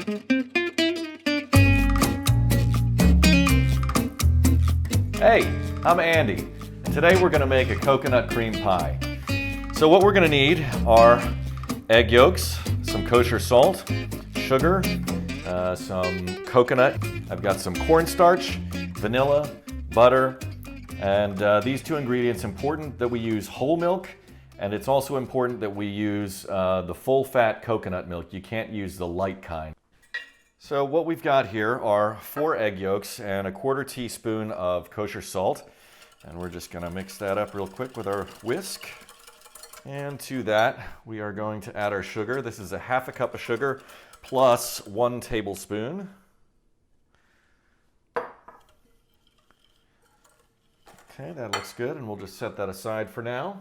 Hey, I'm Andy, and today we're going to make a coconut cream pie. So what we're going to need are egg yolks, some kosher salt, sugar, some coconut. I've got some cornstarch, vanilla, butter, and these two ingredients. Important that we use whole milk, and it's also important that we use the full-fat coconut milk. You can't use the light kind. So what we've got here are 4 egg yolks and a 1/4 teaspoon of kosher salt. And we're just going to mix that up real quick with our whisk. And to that, we are going to add our sugar. This is a 1/2 cup of sugar plus 1 tablespoon. Okay, that looks good, and we'll just set that aside for now.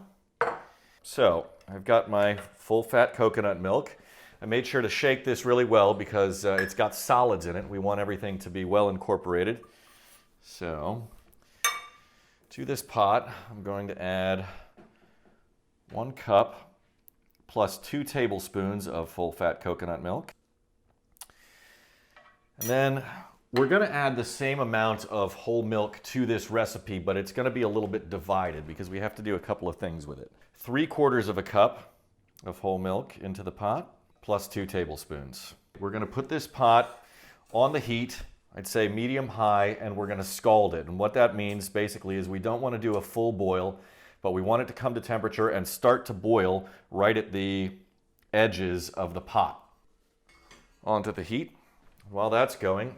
So I've got my full-fat coconut milk. I made sure to shake this really well because it's got solids in it. We want everything to be well incorporated. So to this pot, I'm going to add 1 cup plus 2 tablespoons of full-fat coconut milk. And then we're going to add the same amount of whole milk to this recipe, but it's going to be a little bit divided because we have to do a couple of things with it. 3/4 of a cup of whole milk into the pot, plus 2 tablespoons. We're going to put this pot on the heat, I'd say medium-high, and we're going to scald it. And what that means basically is we don't want to do a full boil, but we want it to come to temperature and start to boil right at the edges of the pot. Onto the heat. While that's going,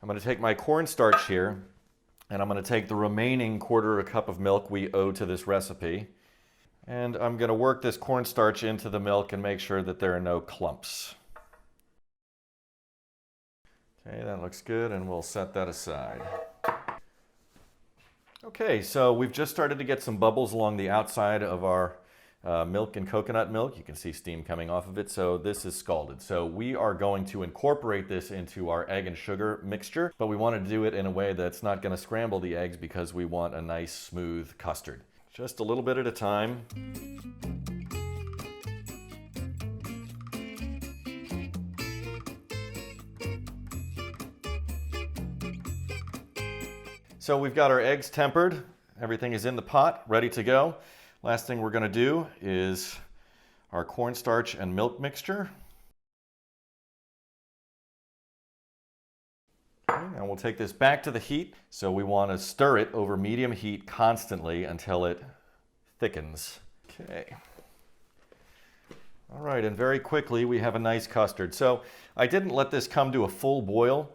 I'm going to take my cornstarch here, and I'm going to take the remaining 1/4 cup of milk we owe to this recipe. And I'm going to work this cornstarch into the milk and make sure that there are no clumps. Okay, that looks good, and we'll set that aside. Okay, so we've just started to get some bubbles along the outside of our milk and coconut milk. You can see steam coming off of it, so this is scalded. So we are going to incorporate this into our egg and sugar mixture, but we want to do it in a way that's not going to scramble the eggs because we want a nice smooth custard. Just a little bit at a time. So we've got our eggs tempered. Everything is in the pot, ready to go. Last thing we're going to do is our cornstarch and milk mixture. And we'll take this back to the heat. So we want to stir it over medium heat constantly until it thickens. Okay. All right, and very quickly we have a nice custard. So I didn't let this come to a full boil,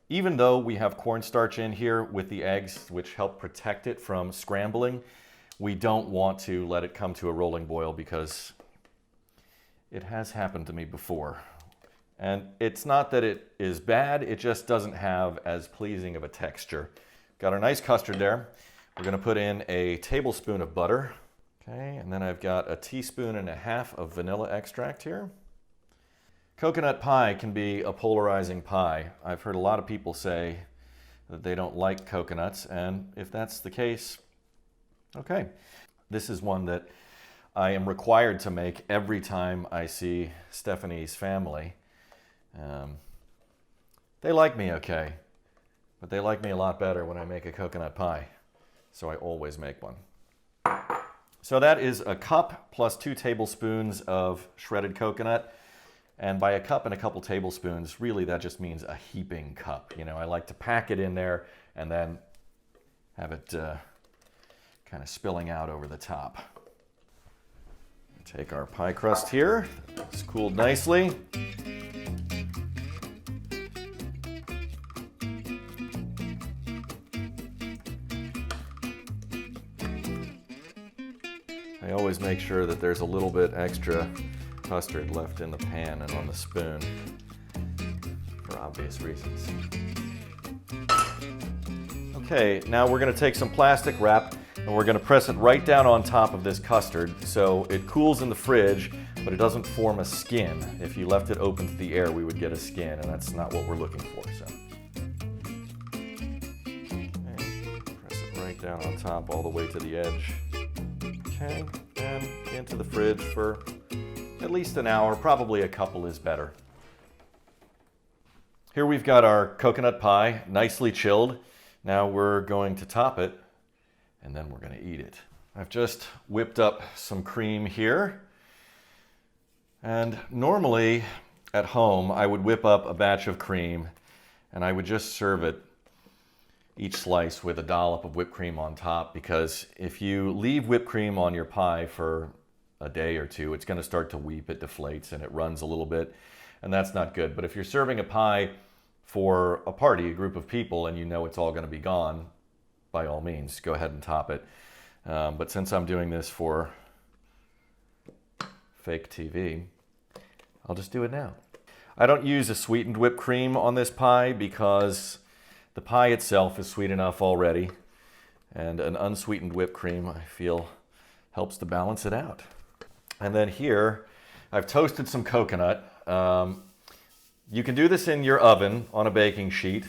even though we have cornstarch in here with the eggs, which help protect it from scrambling. We don't want to let it come to a rolling boil because it has happened to me before. And it's not that it is bad, it just doesn't have as pleasing of a texture. Got our nice custard there. We're going to put in a tablespoon of butter. Okay, and then I've got a 1.5 teaspoons of vanilla extract here. Coconut pie can be a polarizing pie. I've heard a lot of people say that they don't like coconuts, and if that's the case, okay. This is one that I am required to make every time I see Stephanie's family. They like me okay, but they like me a lot better when I make a coconut pie, so I always make one. So that is a cup plus 2 tablespoons of shredded coconut, and by a cup and a couple tablespoons, really that just means a heaping cup. You know, I like to pack it in there and then have it kind of spilling out over the top. Take our pie crust here, it's cooled nicely. I always make sure that there's a little bit extra custard left in the pan and on the spoon for obvious reasons. Okay, now we're going to take some plastic wrap and we're going to press it right down on top of this custard so it cools in the fridge, but it doesn't form a skin. If you left it open to the air, we would get a skin, and that's not what we're looking for. So, okay, press it right down on top all the way to the edge. Okay, and into the fridge for at least an hour. Probably a couple is better. Here we've got our coconut pie, nicely chilled. Now we're going to top it, and then we're going to eat it. I've just whipped up some cream here. And normally at home, I would whip up a batch of cream, and I would just serve it, each slice, with a dollop of whipped cream on top, because if you leave whipped cream on your pie for a day or two, it's going to start to weep, it deflates, and it runs a little bit, and that's not good. But if you're serving a pie for a party, a group of people, and you know it's all going to be gone, by all means, go ahead and top it. But since I'm doing this for fake TV, I'll just do it now. I don't use a sweetened whipped cream on this pie because the pie itself is sweet enough already, and an unsweetened whipped cream, I feel, helps to balance it out. And then here, I've toasted some coconut. You can do this in your oven on a baking sheet,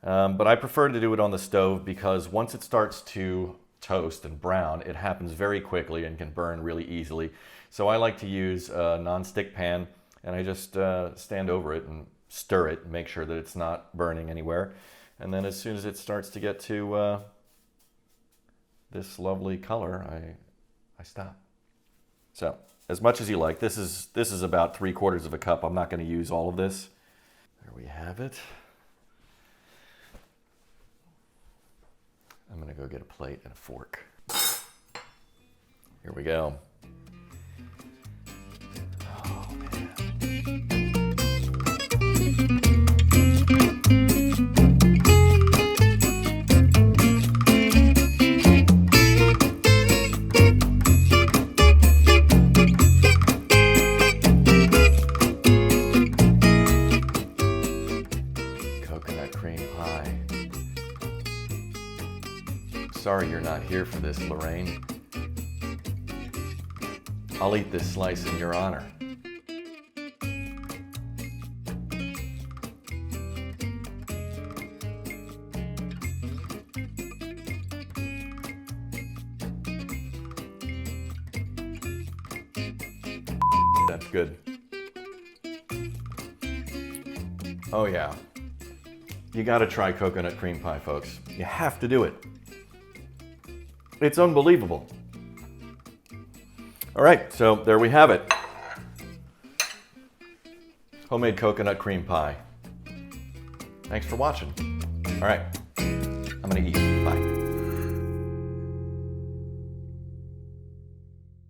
but I prefer to do it on the stove because once it starts to toast and brown, it happens very quickly and can burn really easily. So I like to use a non-stick pan, and I just stand over it and stir it and make sure that it's not burning anywhere. And then as soon as it starts to get to this lovely color, I stop. So as much as you like, this is about 3/4 of a cup. I'm not going to use all of this. There we have it. I'm going to go get a plate and a fork. Here we go. Oh, man. Coconut cream pie. Sorry you're not here for this, Lorraine. I'll eat this slice in your honor. That's good. Oh yeah. You gotta try coconut cream pie, folks. You have to do it. It's unbelievable. All right, so there we have it. Homemade coconut cream pie. Thanks for watching. All right, I'm gonna eat. Bye.